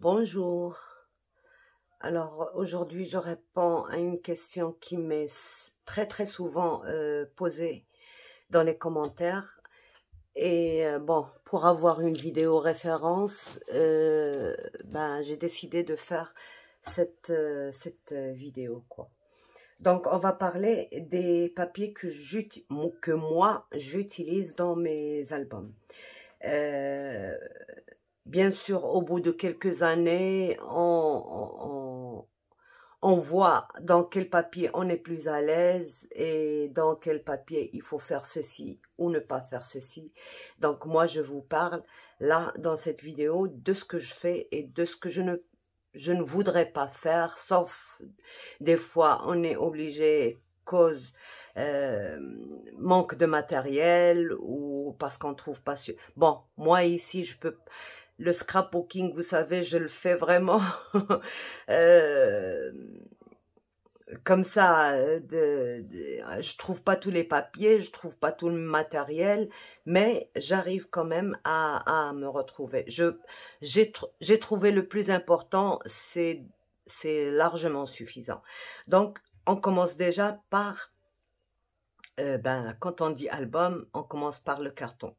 Bonjour. Alors aujourd'hui, je réponds à une question qui m'est très souvent posée dans les commentaires. Et bon, pour avoir une vidéo référence, j'ai décidé de faire cette vidéo, quoi. Donc, on va parler des papiers que moi, j'utilise dans mes albums. Bien sûr, au bout de quelques années, on voit dans quel papier on est plus à l'aise et dans quel papier il faut faire ceci ou ne pas faire ceci. Donc moi, je vous parle là, dans cette vidéo, de ce que je fais et de ce que je ne voudrais pas faire, sauf des fois, on est obligé cause manque de matériel ou parce qu'on trouve pas sûr. Bon, moi ici, je peux... Le scrapbooking, vous savez, je le fais vraiment comme ça. Je trouve pas tous les papiers, je trouve pas tout le matériel, mais j'arrive quand même à me retrouver. J'ai trouvé le plus important, c'est largement suffisant. Donc, on commence déjà par, quand on dit album, on commence par le carton.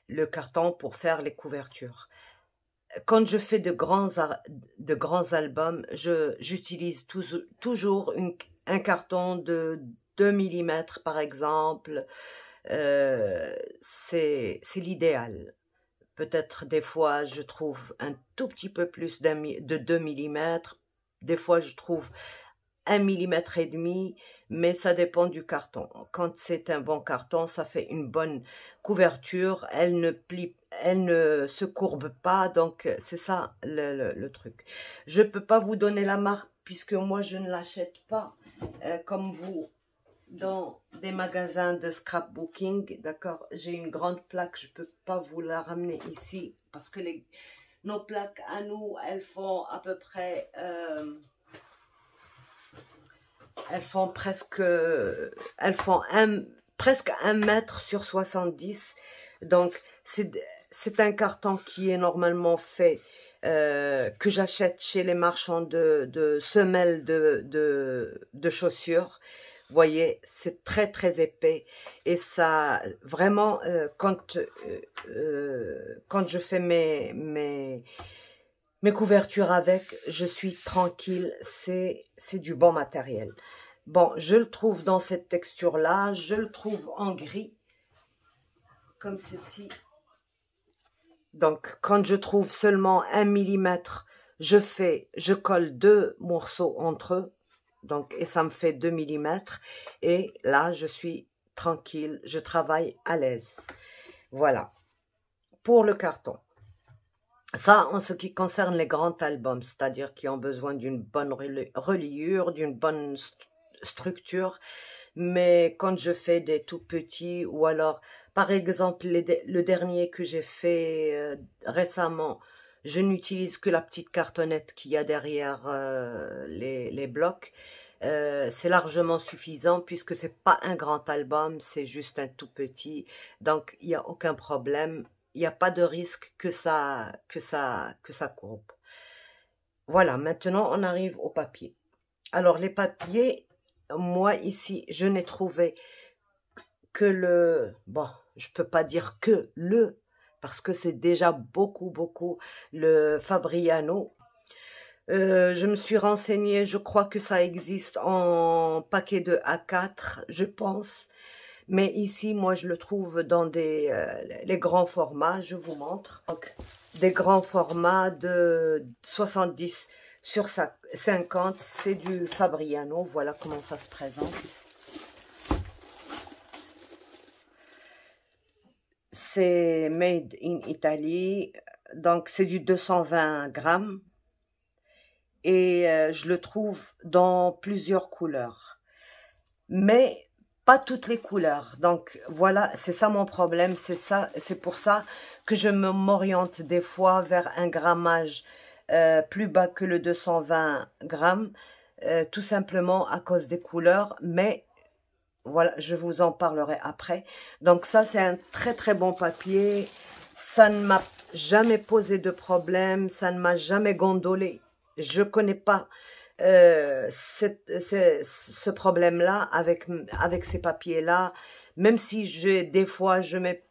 Le carton pour faire les couvertures. Quand je fais de grands albums, j'utilise toujours un carton de 2 mm par exemple. C'est l'idéal. Peut-être des fois je trouve un tout petit peu plus de 2 mm. Des fois je trouve 1,5 mm, mais ça dépend du carton. Quand c'est un bon carton, ça fait une bonne couverture, elle ne se courbe pas, donc c'est ça le truc. Je peux pas vous donner la marque puisque moi je ne l'achète pas comme vous dans des magasins de scrapbooking, d'accord. J'ai une grande plaque, je peux pas vous la ramener ici parce que nos plaques à nous, elles font à peu près... elles font presque 1 mètre sur 70. Donc, c'est un carton qui est normalement fait, que j'achète chez les marchands de semelles de chaussures. Vous voyez, c'est très épais. Et ça, vraiment, quand je fais mes couvertures avec, je suis tranquille, c'est du bon matériel. Bon, je le trouve dans cette texture-là, je le trouve en gris, comme ceci. Donc, quand je trouve seulement 1 mm, je colle 2 morceaux entre eux, donc, et ça me fait 2 mm, et là, je suis tranquille, je travaille à l'aise. Voilà, pour le carton. Ça, en ce qui concerne les grands albums, c'est-à-dire qui ont besoin d'une bonne reliure, d'une bonne structure. Mais quand je fais des tout petits, ou alors, par exemple, le dernier que j'ai fait récemment, je n'utilise que la petite cartonnette qu'il y a derrière les blocs. C'est largement suffisant puisque c'est pas un grand album, c'est juste un tout petit. Donc, il n'y a aucun problème. Il n'y a pas de risque que ça courbe. Voilà, maintenant on arrive au papier. Alors les papiers, moi ici, je n'ai trouvé que je peux pas dire que parce que c'est déjà beaucoup le Fabriano. Je me suis renseignée, je crois que ça existe en paquet de A4, je pense. Mais ici, moi, je le trouve dans les grands formats. Je vous montre. Donc, des grands formats de 70 sur 50. C'est du Fabriano. Voilà comment ça se présente. C'est made in Italy. Donc, c'est du 220 grammes. Et je le trouve dans plusieurs couleurs. Mais pas toutes les couleurs. Donc voilà, c'est ça mon problème, c'est pour ça que je m'oriente des fois vers un grammage plus bas que le 220 grammes, tout simplement à cause des couleurs, mais voilà, je vous en parlerai après. Donc ça, c'est un très bon papier, ça ne m'a jamais posé de problème, ça ne m'a jamais gondolé. Je connais pas ce problème-là avec ces papiers-là, même si des fois je mets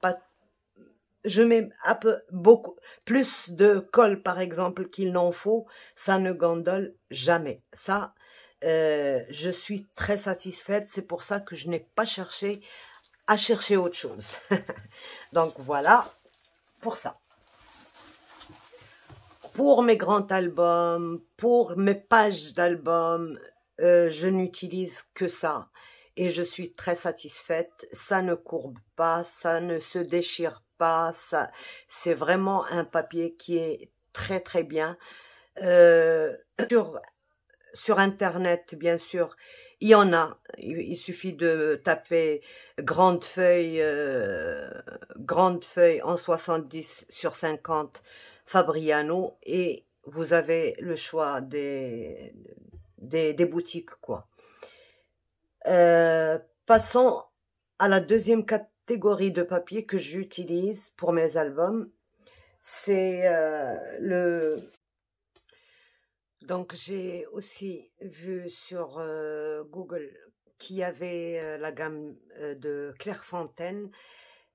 un peu beaucoup plus de colle par exemple qu'il n'en faut, ça ne gondole jamais. Ça, je suis très satisfaite. C'est pour ça que je n'ai pas cherché à chercher autre chose. Donc voilà pour ça. Pour mes grands albums, pour mes pages d'albums, je n'utilise que ça. Et je suis très satisfaite. Ça ne courbe pas, ça ne se déchire pas. C'est vraiment un papier qui est très très bien. Euh, sur, sur Internet, bien sûr, il y en a. Il suffit de taper grande feuille en 70/50 Fabriano et vous avez le choix des boutiques, quoi. Passons à la deuxième catégorie de papier que j'utilise pour mes albums. C'est Donc j'ai aussi vu sur Google qu'il y avait la gamme de Clairefontaine.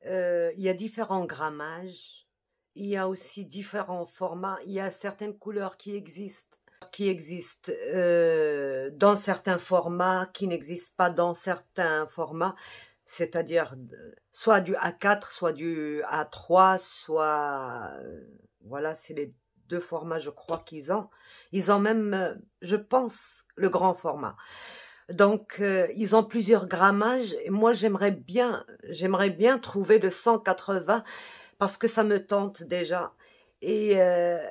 Il y a différents grammages, il y a aussi différents formats, il y a certaines couleurs qui existent dans certains formats, qui n'existent pas dans certains formats, c'est-à-dire soit du A4, soit du A3, soit voilà, c'est les deux formats, je crois qu'ils ont. Ils ont même, je pense, le grand format. Donc, ils ont plusieurs grammages. Et moi, j'aimerais bien trouver le 180 parce que ça me tente déjà. Et, euh,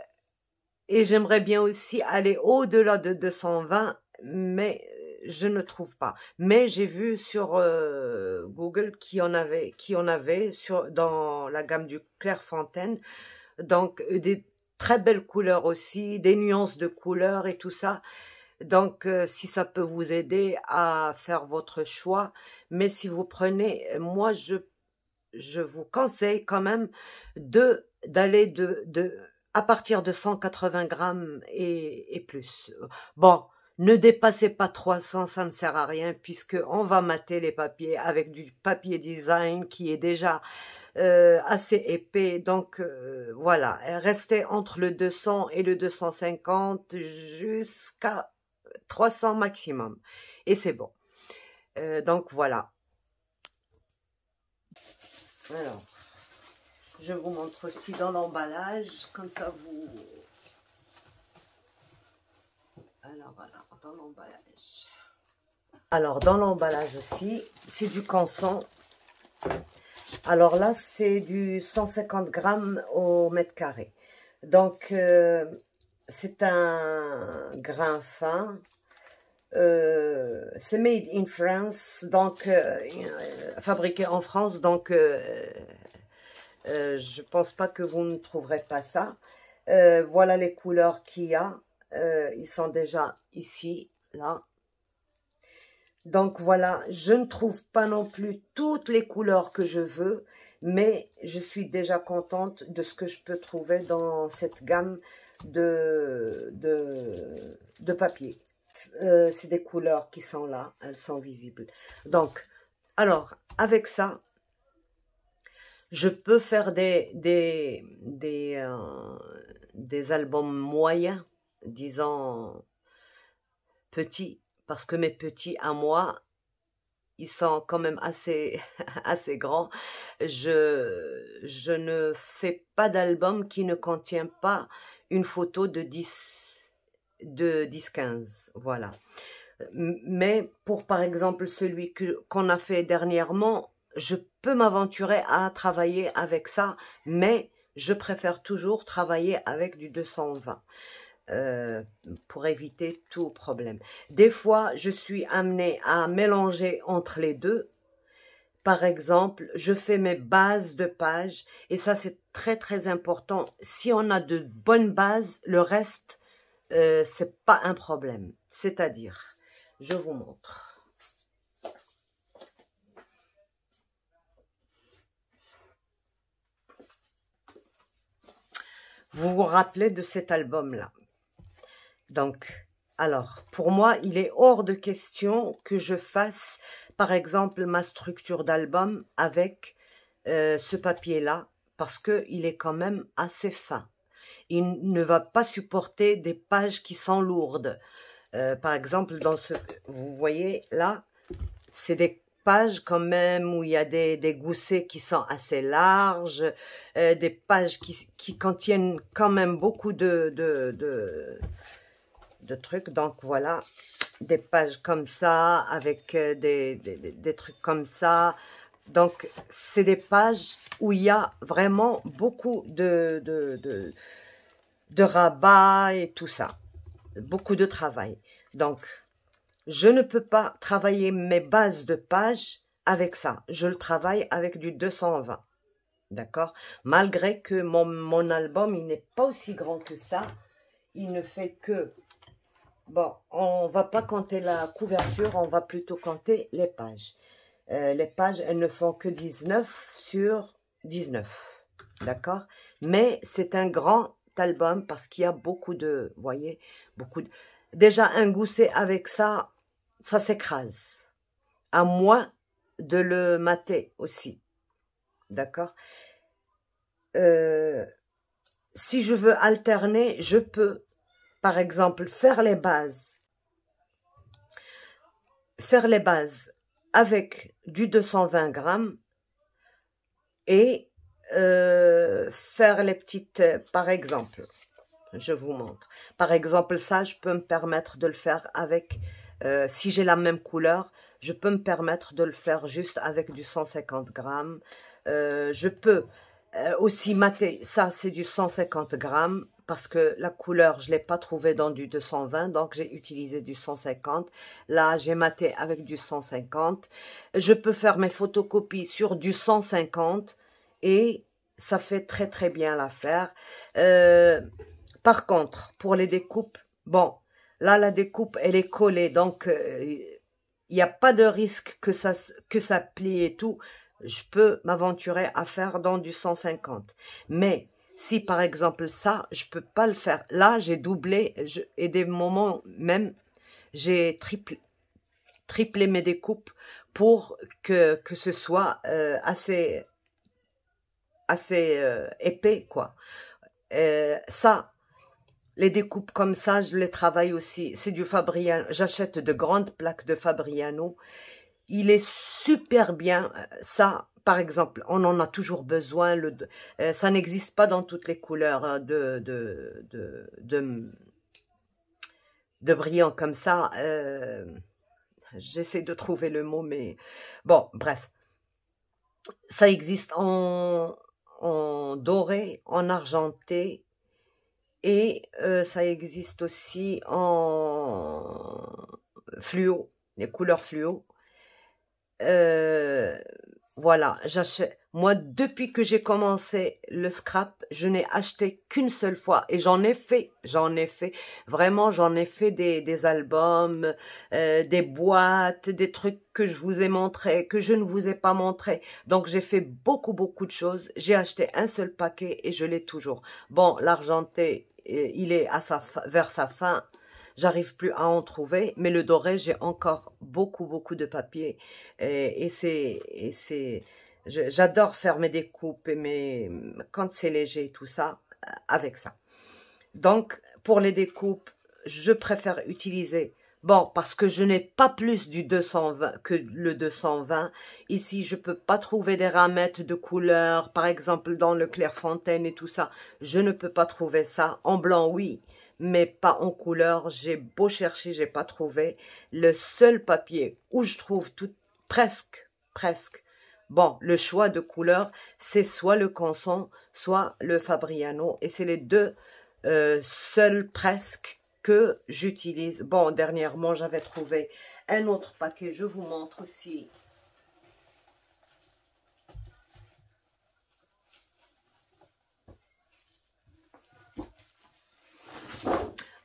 et j'aimerais bien aussi aller au-delà de 220, mais je ne trouve pas. Mais j'ai vu sur Google qui en avait dans la gamme du Clairefontaine. Donc, des très belles couleurs aussi, des nuances de couleurs et tout ça. Donc, si ça peut vous aider à faire votre choix, mais si vous prenez, moi, je vous conseille quand même d'aller à partir de 180 grammes et plus. Bon, ne dépassez pas 300, ça ne sert à rien puisque on va mater les papiers avec du papier design qui est déjà assez épais. Donc voilà, restez entre le 200 et le 250 jusqu'à 300 maximum. Et c'est bon. Donc voilà. Alors, je vous montre aussi dans l'emballage, comme ça vous... Alors, dans l'emballage. Alors, dans l'emballage aussi, c'est du canson. Alors là, c'est du 150 grammes au mètre carré. Donc, c'est un grain fin. C'est made in France, donc fabriqué en France, donc je pense pas que vous ne trouverez pas ça. Voilà les couleurs qu'il y a. Ils sont déjà ici, là. Donc voilà, je ne trouve pas non plus toutes les couleurs que je veux, mais je suis déjà contente de ce que je peux trouver dans cette gamme de papier. C'est des couleurs qui sont là, elles sont visibles. Donc, alors, avec ça, je peux faire des albums moyens, disons petits, parce que mes petits à moi, ils sont quand même assez, assez grands. Je ne fais pas d'album qui ne contient pas une photo de 10-15, voilà. Mais pour, par exemple, celui qu'on a fait dernièrement, je peux m'aventurer à travailler avec ça, mais je préfère toujours travailler avec du 220 pour éviter tout problème. Des fois, je suis amenée à mélanger entre les deux. Par exemple, je fais mes bases de pages et ça, c'est très, très important. Si on a de bonnes bases, le reste, c'est pas un problème. C'est-à-dire, je vous montre. vous vous rappelez de cet album-là. Donc, alors, pour moi, il est hors de question que je fasse, par exemple, ma structure d'album avec ce papier-là, parce qu'il est quand même assez fin. Il ne va pas supporter des pages qui sont lourdes. Par exemple, dans ce, vous voyez là, c'est des pages quand même où il y a des goussets qui sont assez larges, des pages qui contiennent quand même beaucoup de trucs. Donc voilà, des pages comme ça, avec des trucs comme ça. Donc c'est des pages où il y a vraiment beaucoup de rabat et tout ça. Beaucoup de travail. Donc, je ne peux pas travailler mes bases de pages avec ça. Je le travaille avec du 220. D'accord? Malgré que mon album, il n'est pas aussi grand que ça. Il ne fait que... Bon, on va pas compter la couverture, on va plutôt compter les pages. Les pages, elles ne font que 19 sur 19. D'accord? Mais c'est un grand album parce qu'il y a beaucoup de... Vous voyez? Beaucoup de... Déjà, un gousset avec ça, ça s'écrase. À moins de le mater aussi. D'accord? Si je veux alterner, je peux, par exemple, faire les bases. Faire les bases avec du 220 grammes et faire les petites, par exemple, je vous montre. Par exemple, ça, je peux me permettre de le faire avec, si j'ai la même couleur, je peux me permettre de le faire juste avec du 150 grammes. Je peux aussi mater, ça c'est du 150 grammes, parce que la couleur, je ne l'ai pas trouvée dans du 220, donc j'ai utilisé du 150. Là, j'ai maté avec du 150. Je peux faire mes photocopies sur du 150 et ça fait très très bien l'affaire. Par contre, pour les découpes, bon, là, la découpe, elle est collée, donc il n'y a pas de risque que ça plie et tout. Je peux m'aventurer à faire dans du 150. Mais si, par exemple, ça, je peux pas le faire. Là, j'ai doublé, et des moments même, j'ai triplé mes découpes pour que ce soit assez épais, quoi. Ça, les découpes comme ça, je les travaille aussi. C'est du Fabriano. J'achète de grandes plaques de Fabriano. Il est super bien. Ça, par exemple, on en a toujours besoin. Ça n'existe pas dans toutes les couleurs hein, de brillant comme ça. J'essaie de trouver le mot, mais bon, bref. Ça existe en doré, en argenté. Et ça existe aussi en fluo, les couleurs fluo. Voilà, j'achète. Moi, depuis que j'ai commencé le scrap, je n'ai acheté qu'une seule fois. Et j'en ai fait, vraiment, j'en ai fait des albums, des boîtes, des trucs que je vous ai montrés, que je ne vous ai pas montrés. Donc, j'ai fait beaucoup, beaucoup de choses. J'ai acheté un seul paquet et je l'ai toujours. Bon, l'argenté, il est vers sa fin. J'arrive plus à en trouver, mais le doré, j'ai encore beaucoup, beaucoup de papier. J'adore faire mes découpes et quand c'est léger et tout ça, avec ça. Donc, pour les découpes, je préfère utiliser, bon, parce que je n'ai pas plus du 220 que le 220. Ici, je peux pas trouver des ramettes de couleur, par exemple, dans le Clairefontaine et tout ça. Je ne peux pas trouver ça. En blanc, oui, mais pas en couleur. J'ai beau chercher, j'ai pas trouvé. Le seul papier où je trouve tout, presque, bon, le choix de couleur, c'est soit le Canson, soit le Fabriano. Et c'est les deux seuls presque que j'utilise. Bon, dernièrement, j'avais trouvé un autre paquet. Je vous montre aussi.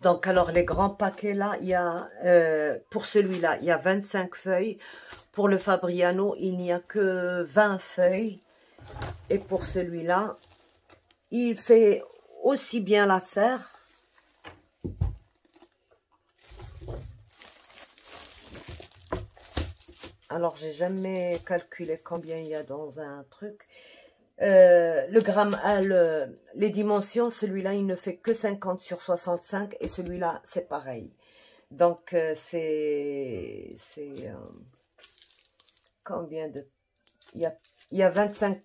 Donc, alors, les grands paquets là, il y a, pour celui-là, il y a 25 feuilles. Pour le Fabriano, il n'y a que 20 feuilles. Et pour celui-là, il fait aussi bien la faire. Alors, j'ai jamais calculé combien il y a dans un truc. Le gramme, les dimensions, celui-là, il ne fait que 50 sur 65 et celui-là, c'est pareil. Donc, c'est combien de... Il y a 25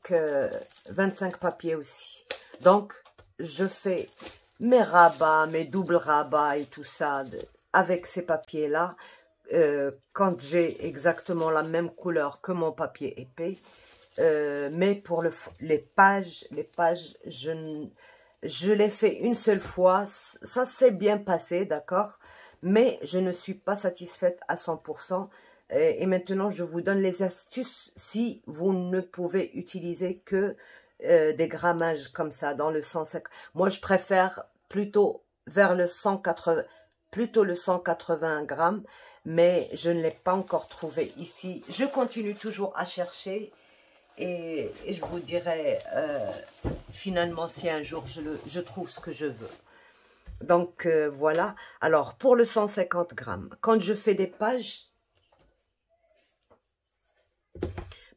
papiers aussi. Donc, je fais mes rabats, mes doubles rabats et tout ça avec ces papiers-là. Quand j'ai exactement la même couleur que mon papier épais. Mais pour les pages, je l'ai fait une seule fois. Ça s'est bien passé, d'accord? Mais je ne suis pas satisfaite à 100%. Et maintenant, je vous donne les astuces si vous ne pouvez utiliser que des grammages comme ça dans le 150. Moi, je préfère plutôt vers le 180, plutôt le 180 grammes, mais je ne l'ai pas encore trouvé ici. Je continue toujours à chercher et je vous dirai finalement si un jour je trouve ce que je veux. Donc voilà. Alors pour le 150 grammes, quand je fais des pages,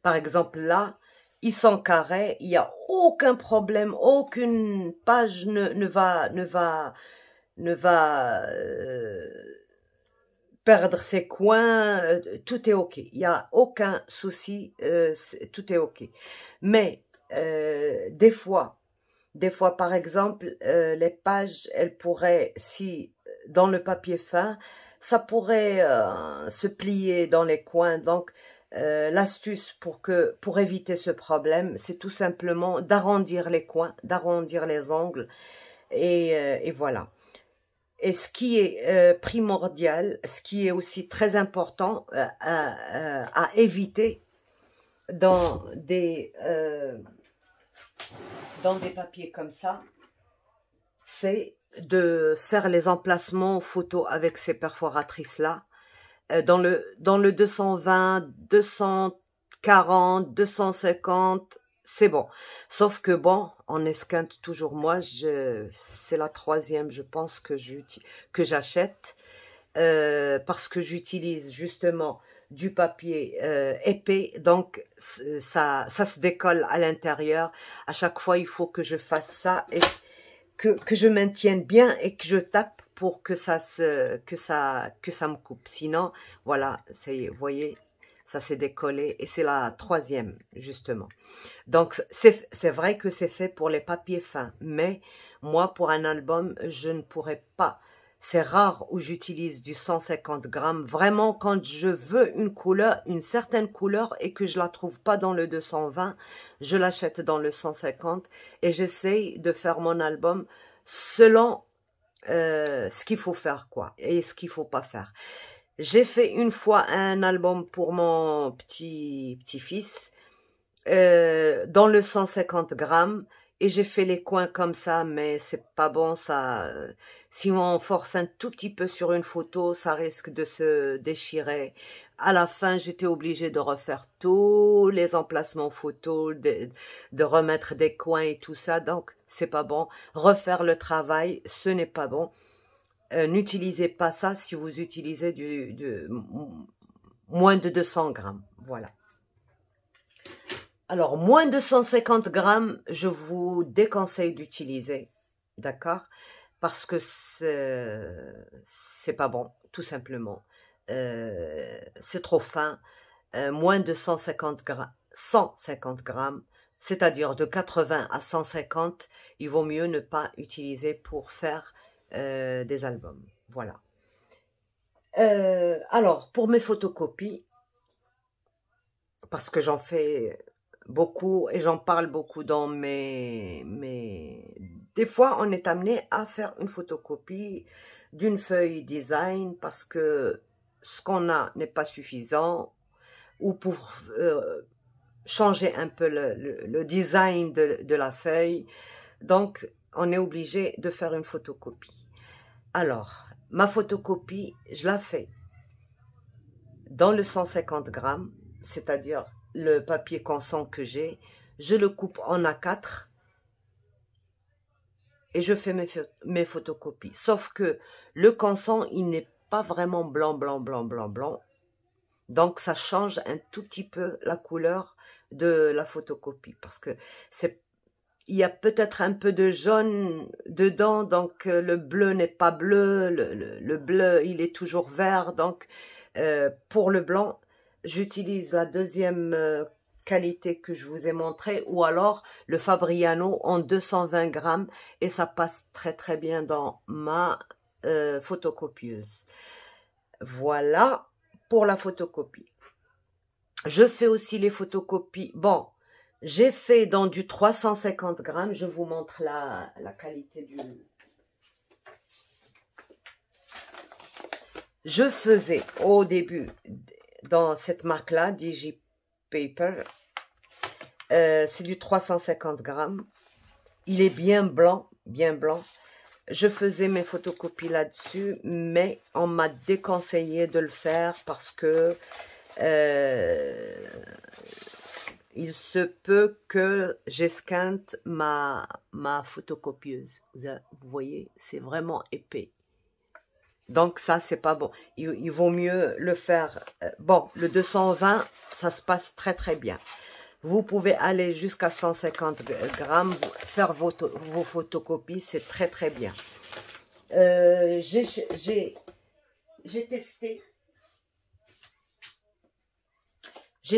par exemple là, ils sont carrés, il n'y a aucun problème, aucune page ne va perdre ses coins, tout est ok, il n'y a aucun souci, tout est ok. Mais des fois par exemple, les pages, elles pourraient, si dans le papier fin, ça pourrait se plier dans les coins. Donc l'astuce pour éviter ce problème, c'est tout simplement d'arrondir les coins, d'arrondir les angles, et voilà. Et ce qui est primordial, ce qui est aussi très important à éviter dans des papiers comme ça, c'est de faire les emplacements photos avec ces perforatrices-là. Dans le 220, 240, 250, c'est bon. Sauf que bon, on esquinte toujours. Moi, c'est la troisième, je pense, que j'achète parce que j'utilise justement du papier épais, donc ça se décolle à l'intérieur. À chaque fois, il faut que je fasse ça et que je maintienne bien et que je tape pour que ça me coupe. Sinon, voilà, vous voyez, ça s'est décollé et c'est la troisième, justement. Donc, c'est vrai que c'est fait pour les papiers fins, mais moi, pour un album, je ne pourrais pas. C'est rare où j'utilise du 150 grammes. Vraiment, quand je veux une couleur, une certaine couleur, et que je la trouve pas dans le 220, je l'achète dans le 150 et j'essaye de faire mon album selon ce qu'il faut faire, quoi, et ce qu'il faut pas faire. J'ai fait une fois un album pour mon petit-fils dans le 150 grammes et j'ai fait les coins comme ça, mais c'est pas bon, ça. Si on force un tout petit peu sur une photo, ça risque de se déchirer. À la fin, j'étais obligée de refaire tous les emplacements photos, de remettre des coins et tout ça, donc c'est pas bon. Refaire le travail, ce n'est pas bon. N'utilisez pas ça si vous utilisez moins de 200 grammes, voilà. Alors, moins de 150 grammes, je vous déconseille d'utiliser, d'accord? Parce que c'est pas bon, tout simplement. C'est trop fin. Moins de 150 grammes, c'est-à-dire de 80 à 150, il vaut mieux ne pas utiliser pour faire des albums. Voilà. Alors, pour mes photocopies, parce que j'en fais beaucoup et j'en parle beaucoup dans Des fois, on est amené à faire une photocopie d'une feuille design parce que ce qu'on a n'est pas suffisant ou pour changer un peu le design de la feuille. Donc, on est obligé de faire une photocopie. Alors, ma photocopie, je la fais dans le 150 grammes, c'est-à-dire le papier constant que j'ai, je le coupe en A4 et je fais mes photocopies. Sauf que le canson, il n'est pas vraiment blanc, blanc, blanc, blanc, blanc. Donc, ça change un tout petit peu la couleur de la photocopie. Parce que il y a peut-être un peu de jaune dedans. Donc, le bleu n'est pas bleu. Le bleu, il est toujours vert. Donc, pour le blanc, j'utilise la deuxième qualité que je vous ai montré, ou alors le Fabriano en 220 grammes, et ça passe très très bien dans ma photocopieuse. Voilà pour la photocopie. Je fais aussi les photocopies. Bon, j'ai fait dans du 350 grammes. Je vous montre la qualité du... Je faisais au début dans cette marque-là, DigiPaper. C'est du 350 grammes. Il est bien blanc, bien blanc. Je faisais mes photocopies là-dessus, mais on m'a déconseillé de le faire parce que il se peut que j'esquinte ma photocopieuse. Vous voyez, c'est vraiment épais. Donc ça, c'est pas bon. Il vaut mieux le faire. Bon, le 220, ça se passe très très bien. Vous pouvez aller jusqu'à 150 grammes, faire vos photocopies, c'est très très bien. J'ai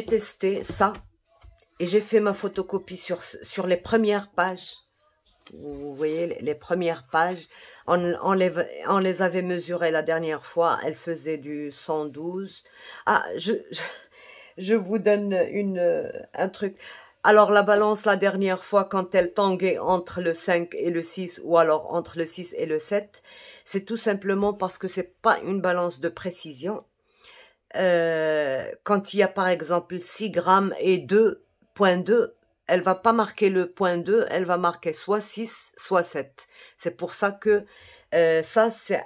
testé ça et j'ai fait ma photocopie sur les premières pages. Vous voyez, les premières pages, on les avait mesurées la dernière fois, elles faisaient du 112. Ah, je vous donne un truc. Alors, la balance, la dernière fois, quand elle tanguait entre le 5 et le 6, ou alors entre le 6 et le 7, c'est tout simplement parce que c'est pas une balance de précision. Quand il y a, par exemple, 6 grammes et 2,2, elle va pas marquer le point 2, elle va marquer soit 6, soit 7. C'est pour ça que ça, c'est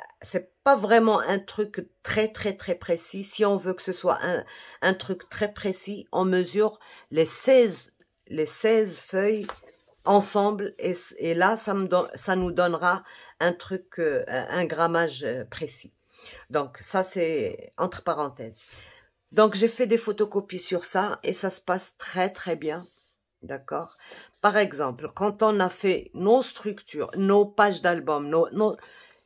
pas vraiment un truc très précis. Si on veut que ce soit un truc très précis, on mesure les 16 feuilles ensemble et là, ça nous donnera un truc, un grammage précis. Donc, ça, c'est entre parenthèses. Donc, j'ai fait des photocopies sur ça et ça se passe très bien. D'accord? Par exemple, quand on a fait nos structures, nos pages d'album,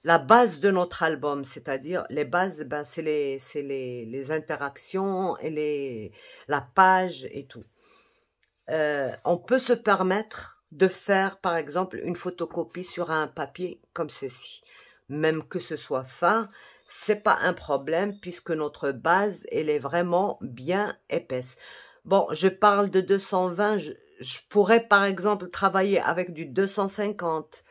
la base de notre album, c'est-à-dire les bases, ben, c'est les interactions et la page et tout. On peut se permettre de faire, par exemple, une photocopie sur un papier comme ceci. Même que ce soit fin, c'est pas un problème puisque notre base, elle est vraiment bien épaisse. Bon, je parle de 220, je pourrais par exemple travailler avec du 250,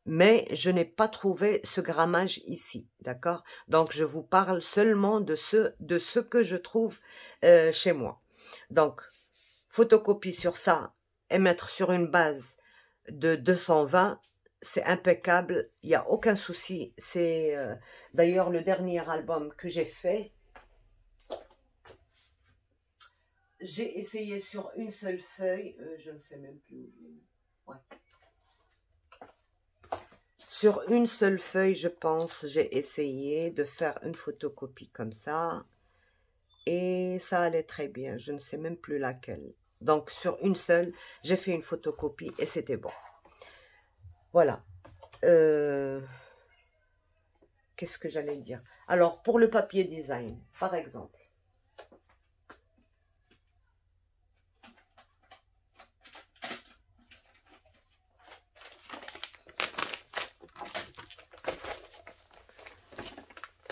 mais je n'ai pas trouvé ce grammage ici, d'accord? Donc, je vous parle seulement de ce que je trouve chez moi. Donc, photocopie sur ça et mettre sur une base de 220, c'est impeccable, il n'y a aucun souci. C'est d'ailleurs le dernier album que j'ai fait. J'ai essayé sur une seule feuille, je ne sais même plus où. Ouais. Sur une seule feuille, je pense, j'ai essayé de faire une photocopie comme ça. Et ça allait très bien, je ne sais même plus laquelle. Donc, sur une seule, j'ai fait une photocopie et c'était bon. Voilà. Qu'est-ce que j'allais dire? Alors, pour le papier design, par exemple.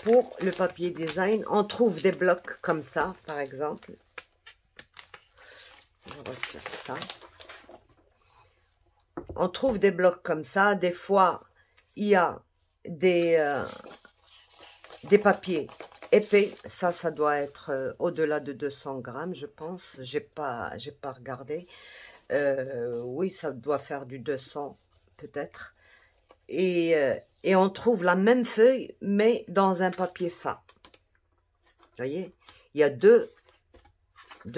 Pour le papier design, on trouve des blocs comme ça, par exemple. Je retire ça. On trouve des blocs comme ça. Des fois, il y a des papiers épais. Ça doit être au-delà de 200 grammes, je pense. J'ai pas regardé. Oui, ça doit faire du 200, peut-être. Et on trouve la même feuille, mais dans un papier fin. Vous voyez, il y a deux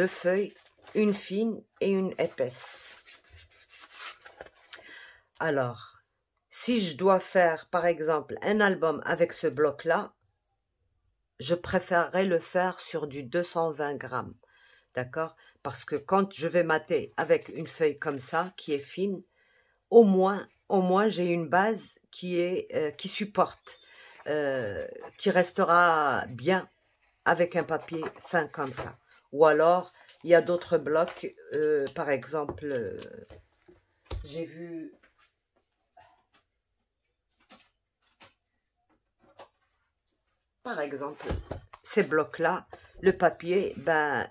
feuilles, une fine et une épaisse. Alors, si je dois faire, par exemple, un album avec ce bloc-là, je préférerais le faire sur du 220 grammes. D'accord? Parce que quand je vais mater avec une feuille comme ça, qui est fine, au moins j'ai une base qui supporte, qui restera bien avec un papier fin comme ça. Ou alors, il y a d'autres blocs, par exemple, j'ai vu, par exemple, ces blocs-là, le papier, ben,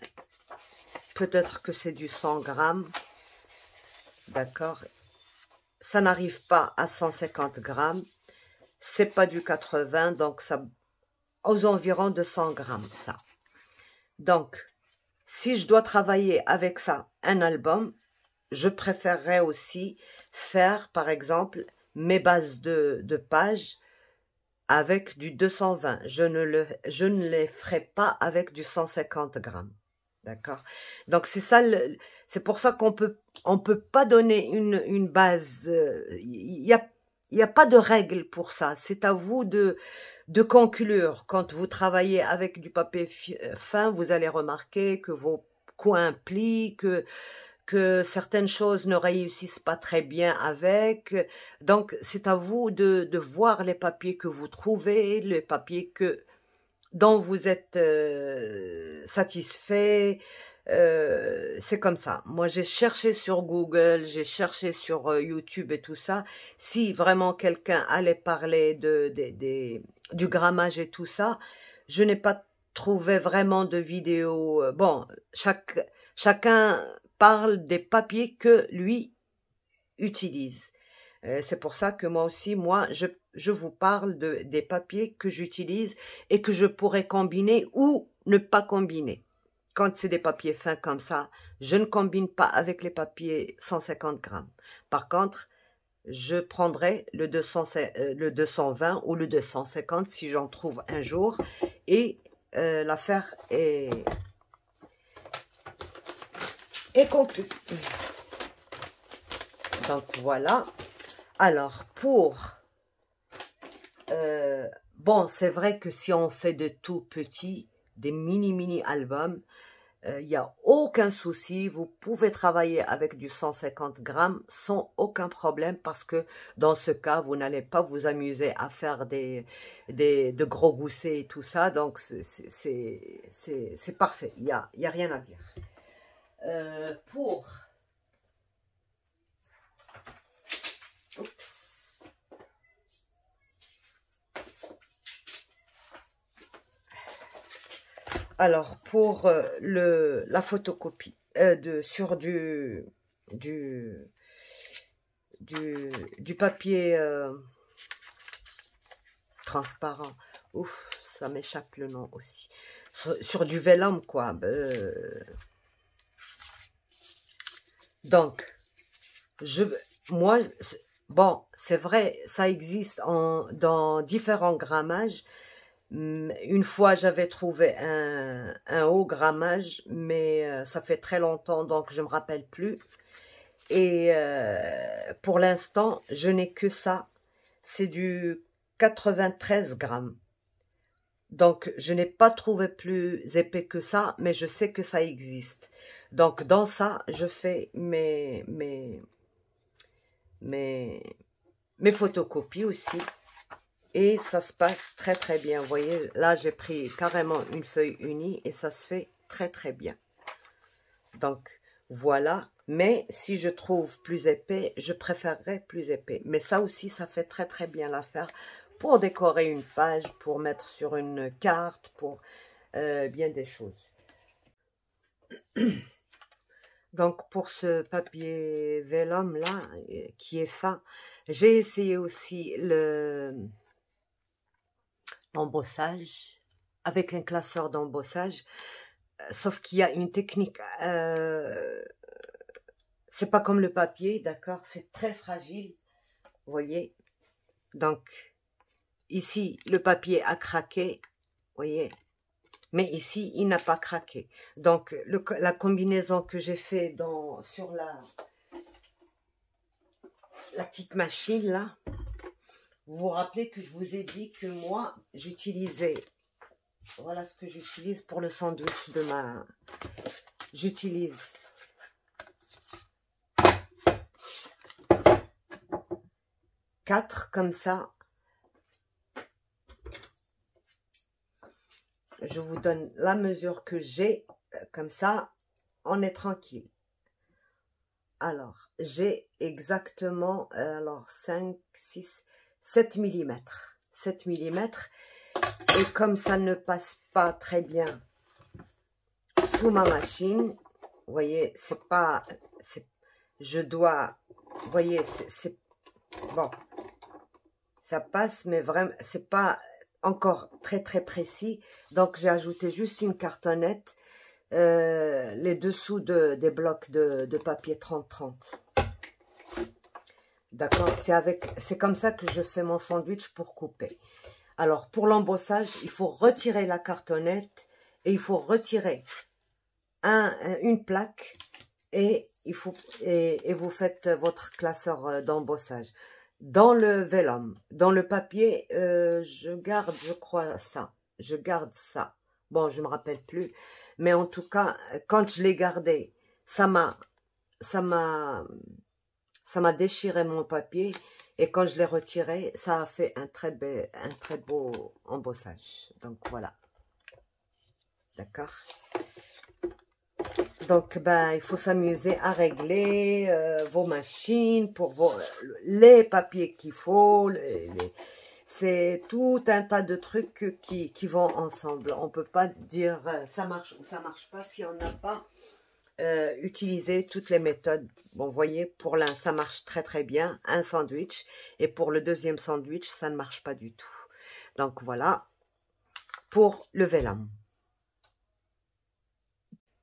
peut-être que c'est du 100 grammes, d'accord? Ça n'arrive pas à 150 grammes, c'est pas du 80, donc ça, aux environs de 100 grammes, ça. Donc, si je dois travailler avec ça, un album, je préférerais aussi faire, par exemple, mes bases de pages avec du 220. Je ne les ferai pas avec du 150 grammes. D'accord? Donc, c'est ça, c'est pour ça on peut pas donner une base. Il y a pas de règle pour ça. C'est à vous de conclure. Quand vous travaillez avec du papier fin, vous allez remarquer que vos coins plient, que certaines choses ne réussissent pas très bien avec. Donc, c'est à vous de voir les papiers que vous trouvez, les papiers dont vous êtes satisfait. C'est comme ça. Moi, j'ai cherché sur Google, j'ai cherché sur YouTube et tout ça. Si vraiment quelqu'un allait parler du grammage et tout ça, je n'ai pas trouvé vraiment de vidéo. Bon, chacun parle des papiers que lui utilise. C'est pour ça que moi aussi, je vous parle des papiers que j'utilise et que je pourrais combiner ou ne pas combiner. Quand c'est des papiers fins comme ça, je ne combine pas avec les papiers 150 grammes. Par contre, je prendrai le 220 ou le 250 si j'en trouve un jour et l'affaire est conclue. Donc voilà. Alors bon, c'est vrai que si on fait de tout petits, des mini albums, il n'y a aucun souci, vous pouvez travailler avec du 150 grammes sans aucun problème parce que dans ce cas, vous n'allez pas vous amuser à faire de gros goussets et tout ça, donc c'est parfait, il y a rien à dire. Oups. Alors, pour la photocopie sur du papier transparent, ouf, ça m'échappe le nom aussi, sur du vélum, quoi. Donc, moi, bon, c'est vrai, ça existe dans différents grammages. Une fois, j'avais trouvé un haut grammage, mais ça fait très longtemps, donc je ne me rappelle plus. Et pour l'instant, je n'ai que ça. C'est du 93 grammes. Donc, je n'ai pas trouvé plus épais que ça, mais je sais que ça existe. Donc, dans ça, je fais mes photocopies aussi. Et ça se passe très très bien. Vous voyez, là j'ai pris carrément une feuille unie et ça se fait très très bien. Donc voilà. Mais si je trouve plus épais, je préférerais plus épais. Mais ça aussi, ça fait très très bien l'affaire pour décorer une page, pour mettre sur une carte, pour bien des choses. Donc pour ce papier vélum là, qui est fin, j'ai essayé aussi l'embossage, avec un classeur d'embossage, sauf qu'il y a une technique, c'est pas comme le papier, d'accord, c'est très fragile, vous voyez, donc ici le papier a craqué, vous voyez, mais ici il n'a pas craqué, donc la combinaison que j'ai fait sur la petite machine là. Vous vous rappelez que je vous ai dit que moi, j'utilisais, voilà ce que j'utilise pour le sandwich de ma... J'utilise 4 comme ça. Je vous donne la mesure que j'ai, comme ça, on est tranquille. Alors, j'ai exactement, alors 5, 6, 7 mm. 7 mm. Et comme ça ne passe pas très bien sous ma machine, vous voyez, c'est pas, je dois, vous voyez, c'est bon, ça passe, mais vraiment, c'est pas encore très précis. Donc, j'ai ajouté juste une cartonnette, les dessous des blocs de papier 30-30. D'accord, c'est comme ça que je fais mon sandwich pour couper. Alors, pour l'embossage, il faut retirer la cartonnette et il faut retirer une plaque et vous faites votre classeur d'embossage. Dans le vélum, dans le papier, je garde, je crois, ça. Je garde ça. Bon, je me rappelle plus. Mais en tout cas, quand je l'ai gardé, ça m'a déchiré mon papier. Et quand je l'ai retiré, ça a fait un très beau embossage. Donc, voilà. D'accord? Donc, ben, il faut s'amuser à régler vos machines pour les papiers qu'il faut. C'est tout un tas de trucs qui vont ensemble. On ne peut pas dire ça marche ou ça marche pas si on n'a pas utilisé toutes les méthodes. Bon, vous voyez, pour l'un, ça marche très bien, un sandwich. Et pour le deuxième sandwich, ça ne marche pas du tout. Donc, voilà pour le vélum.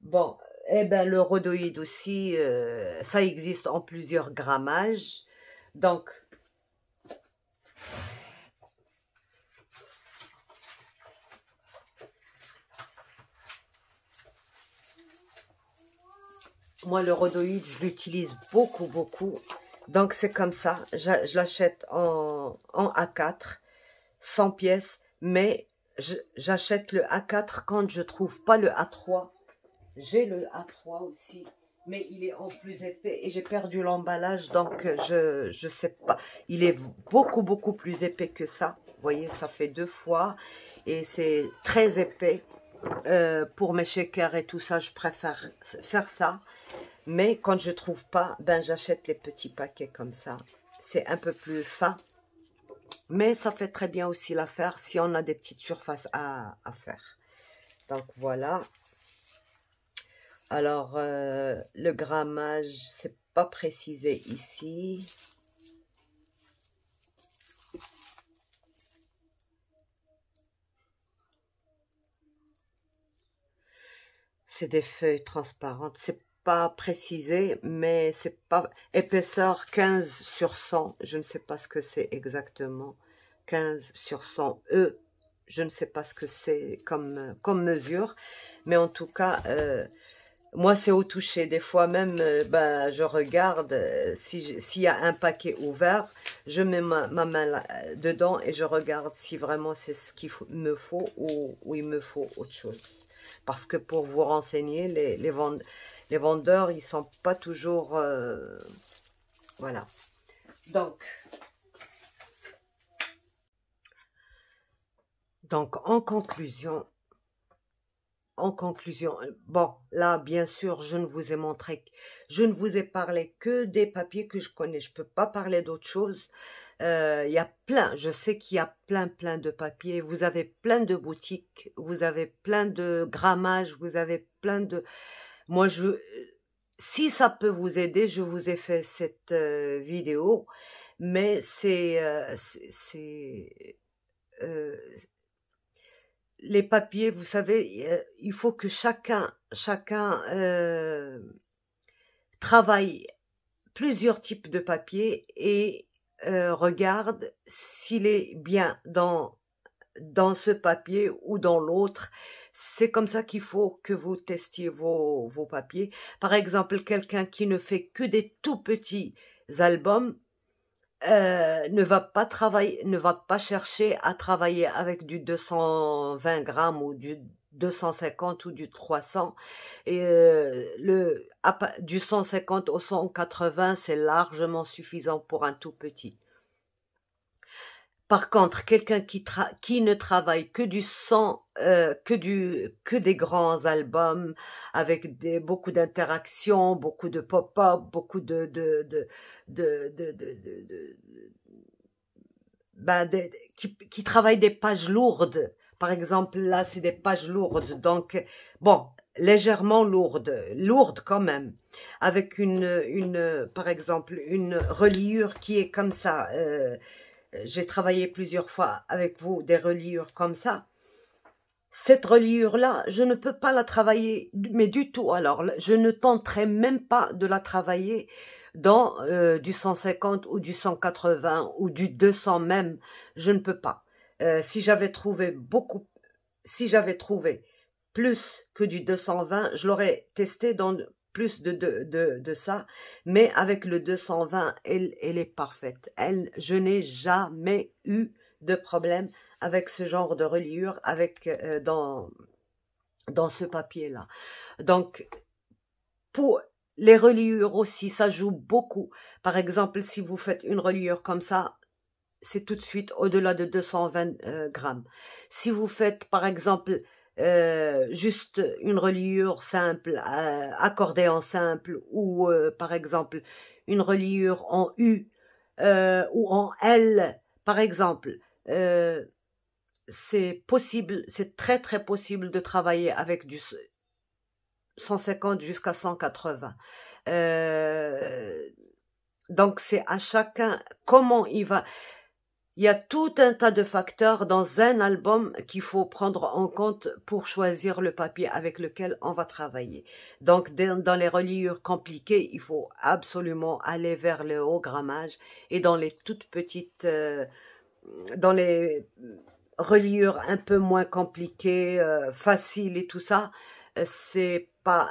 Bon, eh ben, le rhodoïde aussi, ça existe en plusieurs grammages. Donc, moi, le rhodoïde, je l'utilise beaucoup. Donc, c'est comme ça. Je l'achète en A4, 100 pièces. Mais j'achète le A4 quand je trouve pas le A3. J'ai le A3 aussi. Mais il est en plus épais. Et j'ai perdu l'emballage. Donc, je sais pas. Il est beaucoup plus épais que ça. Vous voyez, ça fait 2 fois. Et c'est très épais. Pour mes shakers et tout ça, je préfère faire ça. Mais quand je trouve pas, ben j'achète les petits paquets comme ça. C'est un peu plus fin. Mais ça fait très bien aussi l'affaire si on a des petites surfaces à faire. Donc voilà. Alors, le grammage, c'est pas précisé ici. C'est des feuilles transparentes. C'est pas précisé, mais c'est pas épaisseur 15 sur 100. Je ne sais pas ce que c'est exactement. 15 sur 100 E. Je ne sais pas ce que c'est comme mesure. Mais en tout cas, moi, c'est au toucher. Des fois même, ben, je regarde s'il y a un paquet ouvert, je mets ma main dedans et je regarde si vraiment c'est ce qu'il me faut ou il me faut autre chose. Parce que pour vous renseigner, les vendeurs, ils sont pas toujours... voilà. Donc, en conclusion, bon, là, bien sûr, je ne vous ai montré, je ne vous ai parlé que des papiers que je connais. Je peux pas parler d'autre chose. Il y a plein, je sais qu'il y a plein de papiers. Vous avez plein de boutiques, vous avez plein de grammages, vous avez plein de... Moi, si ça peut vous aider, je vous ai fait cette vidéo, mais les papiers, vous savez, il faut que chacun travaille plusieurs types de papiers et regarde s'il est bien dans ce papier ou dans l'autre. C'est comme ça qu'il faut que vous testiez vos papiers. Par exemple, quelqu'un qui ne fait que des tout petits albums, ne va pas travailler, ne va pas chercher à travailler avec du 220 grammes ou du 250 ou du 300. Et du 150 au 180, c'est largement suffisant pour un tout petit. Par contre, quelqu'un qui ne travaille que du 100, que des grands albums avec beaucoup d'interactions, beaucoup de pop-up, beaucoup qui travaille des pages lourdes. Par exemple, là, c'est des pages lourdes, donc bon, légèrement lourdes quand même, avec par exemple, une reliure qui est comme ça. J'ai travaillé plusieurs fois avec vous des reliures comme ça. Cette reliure-là, je ne peux pas la travailler, mais du tout. Alors, je ne tenterai même pas de la travailler dans du 150 ou du 180 ou du 200 même. Je ne peux pas. Si j'avais trouvé plus que du 220, je l'aurais testé dans plus de ça, mais avec le 220, elle est parfaite. Je n'ai jamais eu de problème avec ce genre de reliure, dans ce papier-là. Donc, pour les reliures aussi, ça joue beaucoup. Par exemple, si vous faites une reliure comme ça, c'est tout de suite au-delà de 220 grammes. Si vous faites, par exemple, juste une reliure simple, accordéon simple, ou par exemple une reliure en U ou en L, par exemple, c'est possible, c'est très très possible de travailler avec du 150 jusqu'à 180. Donc c'est à chacun comment il va. Il y a tout un tas de facteurs dans un album qu'il faut prendre en compte pour choisir le papier avec lequel on va travailler. Donc, dans les reliures compliquées, il faut absolument aller vers le haut grammage. Et dans les toutes petites, dans les reliures un peu moins compliquées, faciles et tout ça, c'est pas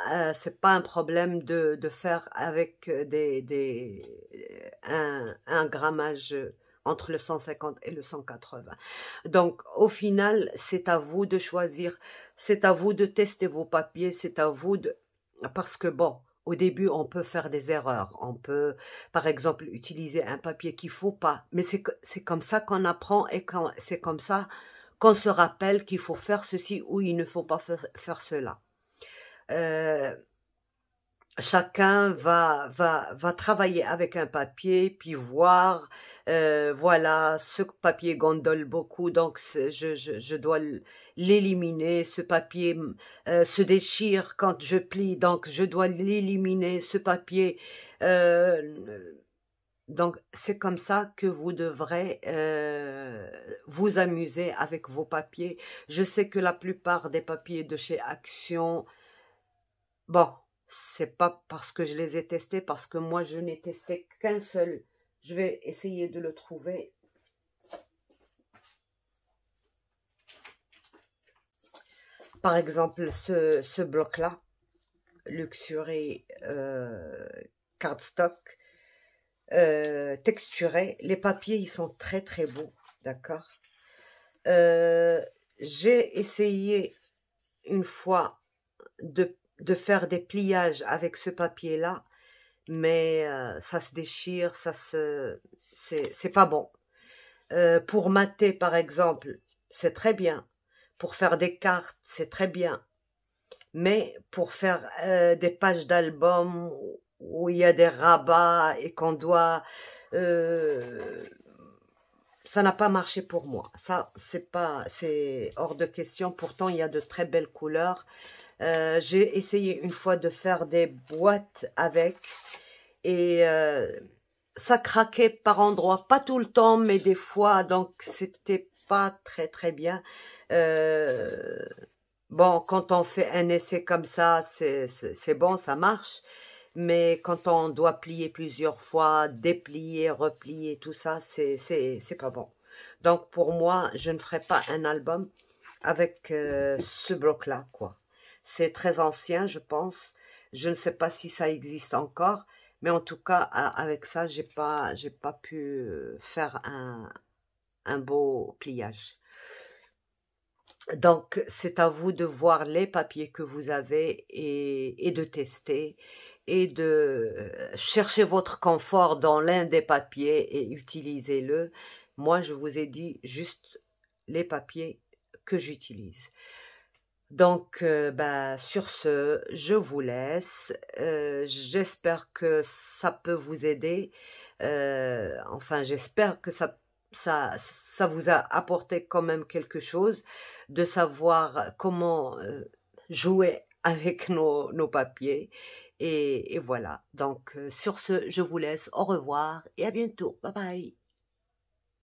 un problème de faire avec un grammage entre le 150 et le 180. Donc, au final, c'est à vous de choisir, c'est à vous de tester vos papiers, c'est à vous de... Parce que bon, au début, on peut faire des erreurs. On peut, par exemple, utiliser un papier qu'il faut pas. Mais c'est comme ça qu'on apprend et c'est comme ça qu'on se rappelle qu'il faut faire ceci ou il ne faut pas faire cela. Chacun va travailler avec un papier, puis voir, voilà, ce papier gondole beaucoup, donc je dois l'éliminer, ce papier se déchire quand je plie, donc je dois l'éliminer, ce papier. Donc c'est comme ça que vous devrez vous amuser avec vos papiers. Je sais que la plupart des papiers de chez Action, bon, c'est pas parce que je les ai testés, parce que moi je n'ai testé qu'un seul. Je vais essayer de le trouver. Par exemple, ce bloc-là, Luxury Cardstock, texturé. Les papiers, ils sont très très beaux, d'accord. J'ai essayé une fois de faire des pliages avec ce papier-là, mais ça se déchire, c'est pas bon. Pour mater, par exemple, c'est très bien. Pour faire des cartes, c'est très bien. Mais pour faire des pages d'album où il y a des rabats et qu'on doit... ça n'a pas marché pour moi. Ça, c'est hors de question. Pourtant, il y a de très belles couleurs. J'ai essayé une fois de faire des boîtes avec et ça craquait par endroits, pas tout le temps, mais des fois, donc c'était pas très très bien. Bon, quand on fait un essai comme ça, c'est bon, ça marche. Mais quand on doit plier plusieurs fois, déplier, replier, tout ça, c'est pas bon. Donc pour moi, je ne ferai pas un album avec ce bloc-là, quoi. C'est très ancien, je pense. Je ne sais pas si ça existe encore, Mais en tout cas, avec ça, j'ai pas pu faire un beau pliage. Donc, c'est à vous de voir les papiers que vous avez et de tester et de chercher votre confort dans l'un des papiers et utilisez-le. Moi, je vous ai dit juste les papiers que j'utilise. Donc, bah, sur ce, je vous laisse. J'espère que ça peut vous aider. Enfin, j'espère que ça vous a apporté quand même quelque chose de savoir comment jouer avec nos papiers. Et voilà. Donc, sur ce, je vous laisse. Au revoir et à bientôt. Bye bye.